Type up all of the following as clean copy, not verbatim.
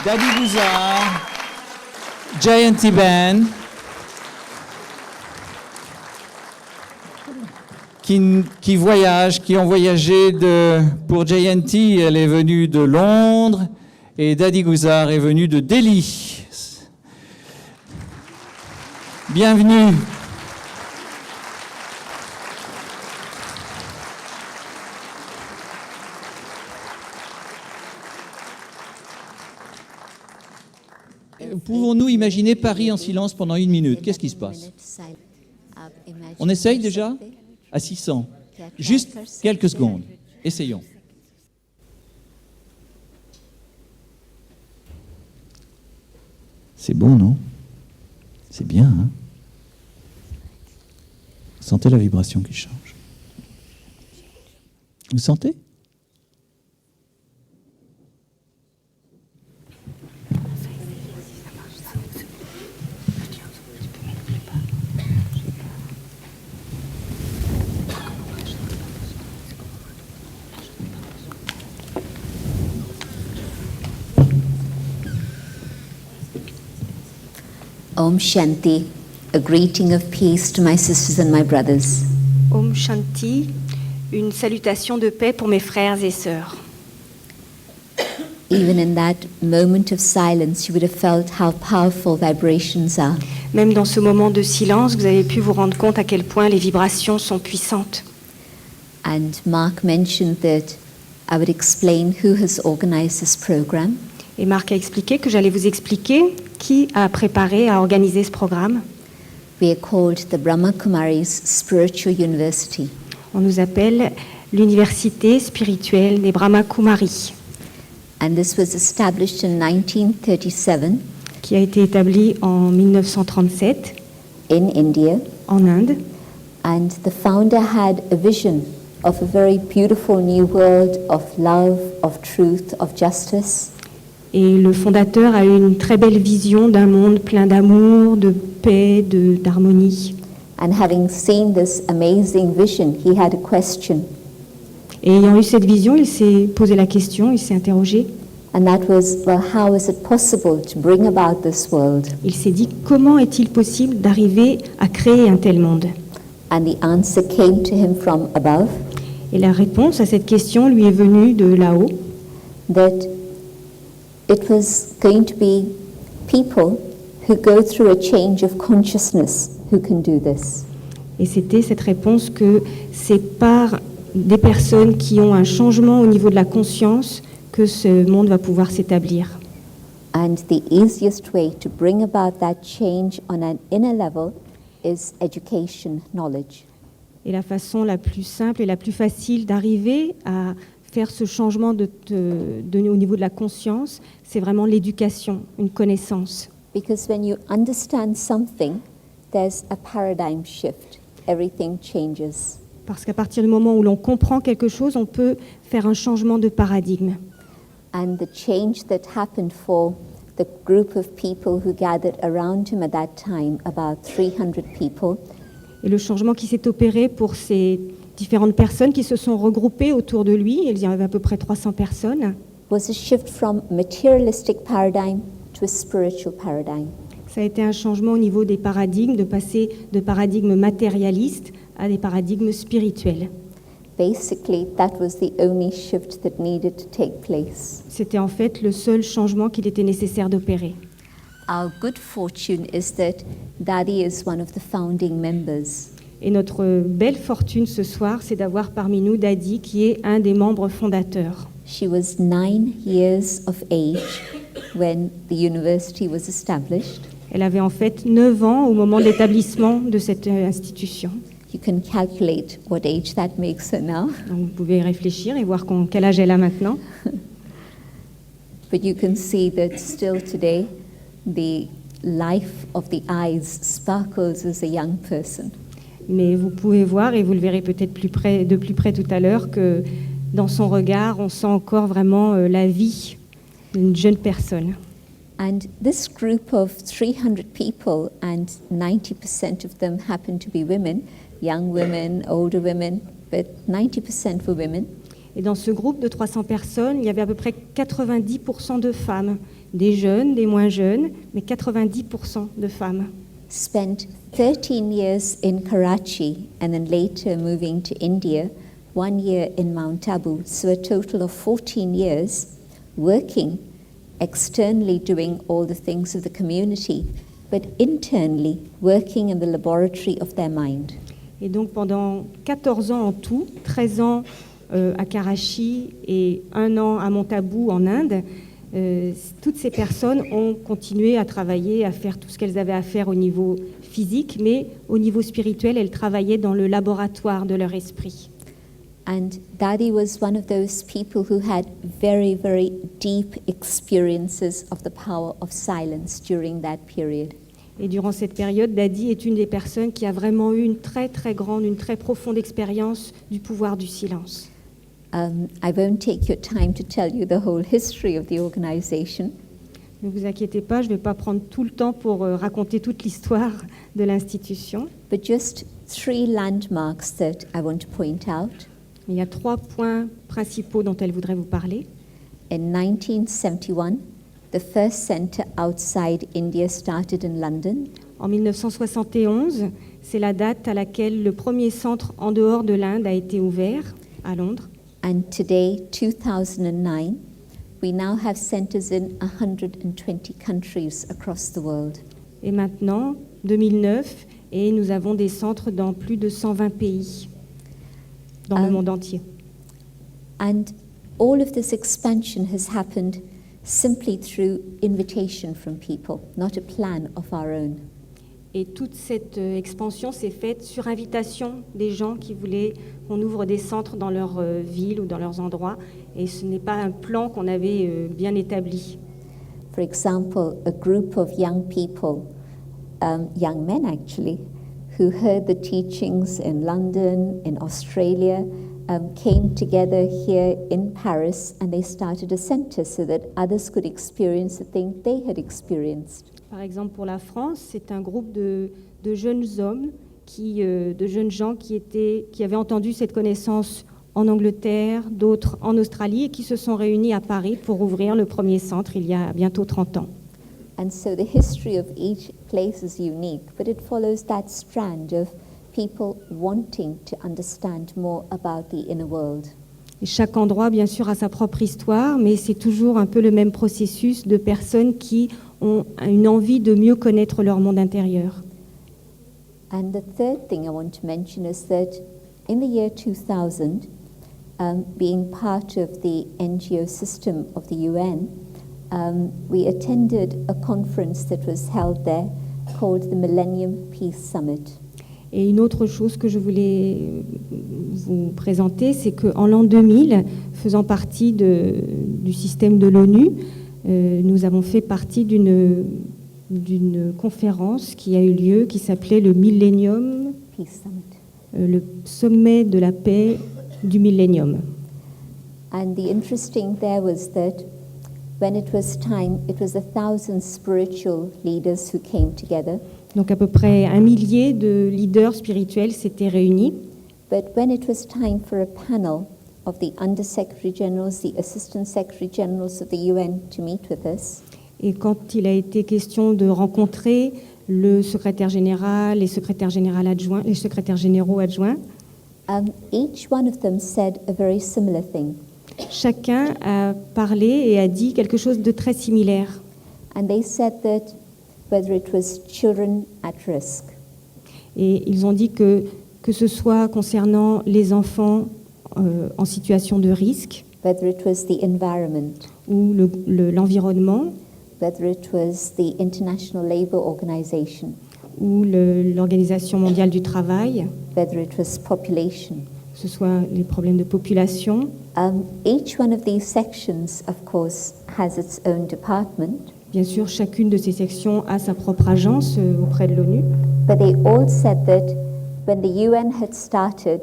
Dadi Gulzar, Jayanti Bhen, qui voyagent, qui ont voyagé pour Jayanti, elle est venue de Londres, et Dadi Gulzar est venu de Delhi. Bienvenue. Pouvons-nous imaginer Paris en silence pendant 1 minute? Qu'est-ce qui se passe? On essaye déjà? À 600. Juste quelques secondes. Essayons. C'est bon, non? C'est bien, hein? Sentez la vibration qui change. Vous sentez? Om Shanti, a greeting of peace to my sisters and my brothers. Om Shanti, une salutation de paix pour mes frères et sœurs. Even in that moment of silence, you would have felt how powerful vibrations are. Même dans ce moment de silence, vous avez pu vous rendre compte à quel point les vibrations sont puissantes. And Marc mentioned that I would explain who has organized this program. Et Marc a expliqué que j'allais vous expliquer qui a préparé, a organisé ce programme. We are called the Brahma Kumaris Spiritual University. On nous appelle l'université spirituelle des Brahma Kumaris. And this was established in 1937 qui a été établie en 1937 in India. En Inde. And the founder had a vision of a very beautiful new world of love, of truth, of justice. Et le fondateur a eu une très belle vision d'un monde plein d'amour, de paix, d'harmonie. And having seen this amazing vision, he had a question. Et ayant eu cette vision, il s'est posé la question, il s'est interrogé. And that was, well, how is it possible to bring about this world? Il s'est dit, comment est-il possible d'arriver à créer un tel monde? And the answer came to him from above. Et la réponse à cette question lui est venue de là-haut. That it was going to be people who go through a change of consciousness who can do this. Et c'était cette réponse que c'est par des personnes qui ont un changement au niveau de la conscience que ce monde va pouvoir s'établir. And the easiest way to bring about that change on an inner level is education, knowledge. Et la façon la plus simple et la plus facile d'arriver à faire ce changement au niveau de la conscience, c'est vraiment l'éducation, une connaissance. Because when you understand something, there's a paradigm shift. Everything changes. Parce qu'à partir du moment où l'on comprend quelque chose, on peut faire un changement de paradigme. And the change that happened for the group of people who gathered around him at that time, about 300 people. Et le changement qui s'est opéré pour ces différentes personnes qui se sont regroupées autour de lui, il y avait à peu près 300 personnes, was a shift from materialistic paradigm to a spiritual paradigm. Ça a été un changement au niveau des paradigmes, de passer de paradigmes matérialistes à des paradigmes spirituels. Basically, that was the only shift that needed to take place. C'était en fait le seul changement qu'il était nécessaire d'opérer. Our good fortune is that Dadi is one of the founding members. Et notre belle fortune ce soir, c'est d'avoir parmi nous Dadi, qui est un des membres fondateurs. She was 9 years of age when the university was established. Elle avait en fait 9 ans au moment de l'établissement de cette institution. You can calculate what age that makes her now. Donc vous pouvez réfléchir et voir quel âge elle a maintenant. But you can see that still today, the life of the eyes sparkles as a young person. Mais vous pouvez voir, et vous le verrez peut-être de plus près tout à l'heure, que dans son regard, on sent encore vraiment la vie d'une jeune personne. And this group of 300 people, and 90% of them happen to be women, young women, older women, but 90% were women. Et dans ce groupe de 300 personnes, il y avait à peu près 90% de femmes, des jeunes, des moins jeunes, mais 90% de femmes. Spent 13 years in Karachi and then later moving to India, 1 year in Mount Abu, so a total of 14 years working externally, doing all the things of the community, but internally working in the laboratory of their mind. Et donc pendant 14 ans en tout, 13 ans à Karachi et 1 an à Mount Abu en Inde, toutes ces personnes ont continué à travailler, à faire tout ce qu'elles avaient à faire au niveau physique, mais au niveau spirituel, elles travaillaient dans le laboratoire de leur esprit. And Dadi was one of those people who had very, very deep experiences of the power of silence during that period. Et durant cette période, Dadi est une des personnes qui a vraiment eu une très très grande, une très profonde expérience du pouvoir du silence. I won't take your time to tell you the whole history of the organization. Ne vous inquiétez pas, je ne vais pas prendre tout le temps pour raconter toute l'histoire de l'institution. But just 3 landmarks that I want to point out. Il y a 3 points principaux dont elle voudrait vous parler. In 1971, the first center outside India started in London. En 1971, c'est la date à laquelle le premier centre en dehors de l'Inde a été ouvert à Londres. And today, 2009, we now have centers in 120 countries across the world. Et maintenant, 2009, et nous avons des centres dans plus de 120 pays dans le monde entier. And all of this expansion has happened simply through invitation from people, not a plan of our own. Et toute cette expansion s'est faite sur invitation des gens qui voulaient qu'on ouvre des centres dans leur ville ou dans leurs endroits. Et ce n'est pas un plan qu'on avait bien établi. For example, a group of young people, young men actually, who heard the teachings in London, in Australia, came together here in Paris and they started a center so that others could experience the thing they had experienced. Par exemple, pour la France, c'est un groupe de jeunes hommes, de jeunes gens qui avaient entendu cette connaissance en Angleterre, d'autres en Australie, et qui se sont réunis à Paris pour ouvrir le premier centre il y a bientôt 30 ans. And so the history of each place is unique, but it follows that strand of people wanting to understand more about the inner world. Et chaque endroit, bien sûr, a sa propre histoire, mais c'est toujours un peu le même processus de personnes qui ont une envie de mieux connaître leur monde intérieur. And the third thing I want to mention is that in the year 2000, being part of the NGO system of the UN, we attended a conference that was held there called the Millennium Peace Summit. Et une autre chose que je voulais vous présenter, c'est qu'en l'an 2000, faisant partie du système de l'ONU, nous avons fait partie d'une conférence qui a eu lieu, qui s'appelait le Millennium, Peace Summit. Le sommet de la paix du Millennium. And the interesting there was that when it was time, it was 1,000 spiritual leaders who came together. Donc à peu près 1 millier de leaders spirituels s'étaient réunis. But when it was time for a panel of the Under-Secretary Generals, the Assistant Secretary Generals of the UN to meet with us, et quand il a été question de rencontrer le secrétaire général, les secrétaires généraux adjoints, each one of them said a very similar thing. Chacun a parlé et a dit quelque chose de très similaire. And they said that whether it was children at risk, et ils ont dit que ce soit concernant les enfants en situation de risque, whether it was the environment, ou l'environnement, whether it was the International Labour Organization, ou l'Organisation mondiale du travail, whether it was population, que ce soit les problèmes de population. Each one of these sections, of course, has its own department. Bien sûr, chacune de ces sections a sa propre agence auprès de l'ONU. But they all said that when the UN had started,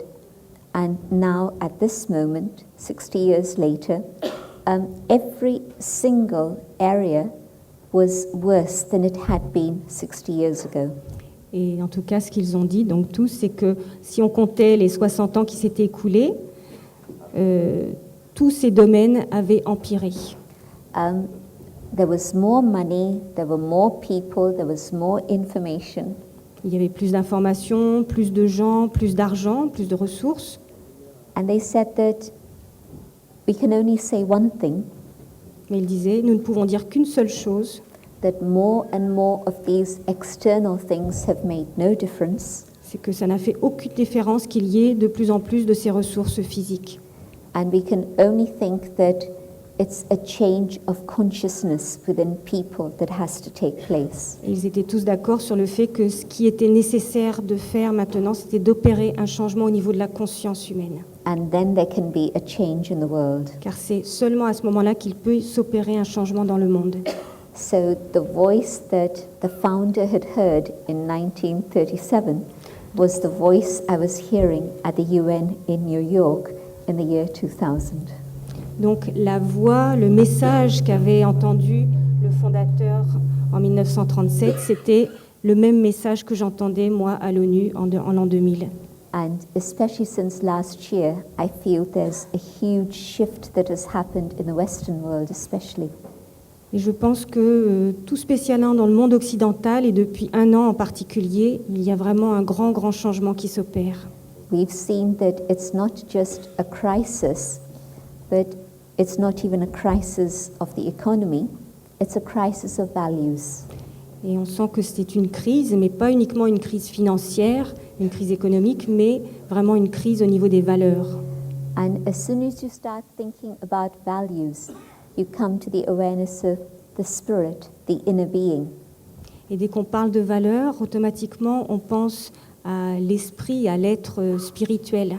and now at this moment, 60 years later, every single area was worse than it had been 60 years ago. Et en tout cas, ce qu'ils ont dit, donc tous, c'est que si on comptait les 60 ans qui s'étaient écoulés, tous ces domaines avaient empiré. There was more money, there were more people, there was more information. Il y avait plus d'informations, plus de gens, plus d'argent, plus de ressources. And they said that we can only say one thing, Mais il disait, nous ne pouvons dire qu'une seule chose, that more and more of these external things have made no difference. c'est que ça n'a fait aucune différence qu'il y ait de plus en plus de ces ressources physiques. And we can only think that it's a change of consciousness within people that has to take place. Et ils étaient tous d'accord sur le fait que ce qui était nécessaire de faire maintenant, c'était d'opérer un changement au niveau de la conscience humaine. And then there can be a change in the world. Car c'est seulement à ce moment-là qu'il peut s'opérer un changement dans le monde. So the voice that the founder had heard in 1937 was the voice I was hearing at the UN in New York in the year 2000. Donc la voix, le message qu'avait entendu le fondateur en 1937, c'était le même message que j'entendais moi à l'ONU en l'an 2000. And especially since last year, I feel there's a huge shift that has happened in the Western world especially. Et je pense que tout spécialement dans le monde occidental et depuis un an en particulier, il y a vraiment un grand changement qui s'opère. We've seen that it's not just a crisis, but it's not even a crisis of the economy, it's a crisis of values. Et on sent que c'est une crise, mais pas uniquement une crise financière, une crise économique, mais vraiment une crise au niveau des valeurs. And as soon as you start thinking about values, you come to the awareness of the spirit, the inner being. Et dès qu'on parle de valeurs, automatiquement, on pense à l'esprit, à l'être spirituel.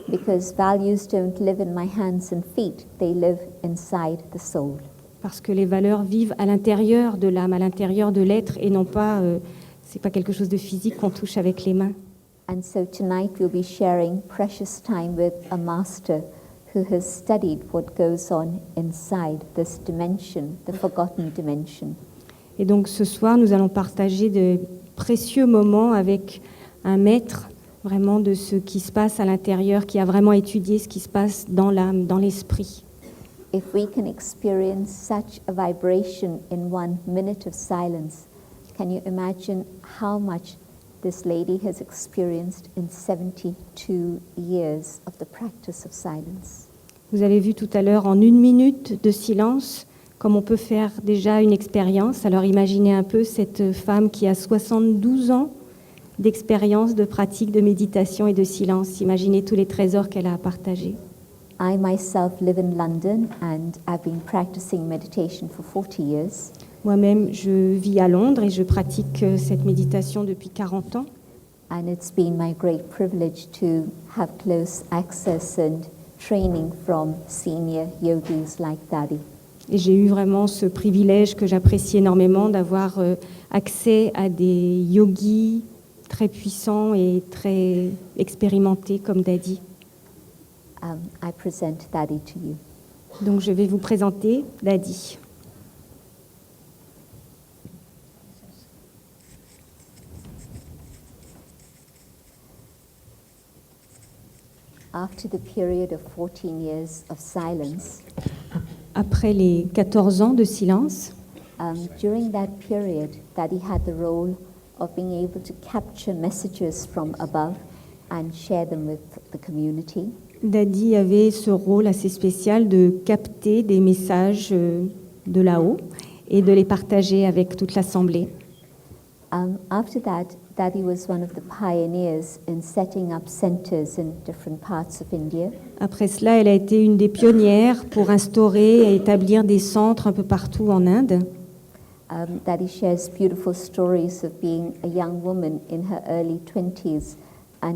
Because values don't live in my hands and feet, they live inside the soul. Parce que les valeurs vivent à l'intérieur de l'âme, à l'intérieur de l'être, et non pas, c'est pas quelque chose de physique qu'on touche avec les mains. And so tonight we'll be sharing precious time with a master who has studied what goes on inside this dimension, the forgotten dimension. Et donc ce soir, nous allons partager de précieux moments avec un maître, vraiment de ce qui se passe à l'intérieur, qui a vraiment étudié ce qui se passe dans l'âme, dans l'esprit. If we can experience such a vibration in 1 minute of silence, can you imagine how much this lady has experienced in 72 years of the practice of silence? Vous avez vu tout à l'heure en 1 minute de silence, comme on peut faire déjà une expérience. Alors imaginez un peu cette femme qui a 72 ans d'expérience, de pratique, de méditation et de silence. Imaginez tous les trésors qu'elle a à partager. I myself live in London and I've been practicing meditation for 40 years. Moi-même, je vis à Londres et je pratique cette méditation depuis 40 ans. And it's been my great privilege to have close access and training from senior yogis like Dadi. Et j'ai eu vraiment ce privilège que j'apprécie énormément d'avoir accès à des yogis très puissants et très expérimentés comme Dadi. I present Dadi to you. Donc je vais vous présenter Dadi. After the period of 14 years of silence, Après les 14 ans de silence, during that period, Dadi had the role of being able to capture messages from above and share them with the community. Dadi avait ce rôle assez spécial de capter des messages de là-haut et de les partager avec toute l'assemblée. After that, Dadi was one of the pioneers in setting up centers in different parts of India. Après cela, elle a été une des pionnières pour instaurer et établir des centres un peu partout en Inde. Dadi shares beautiful stories of being a young woman in her early 20s and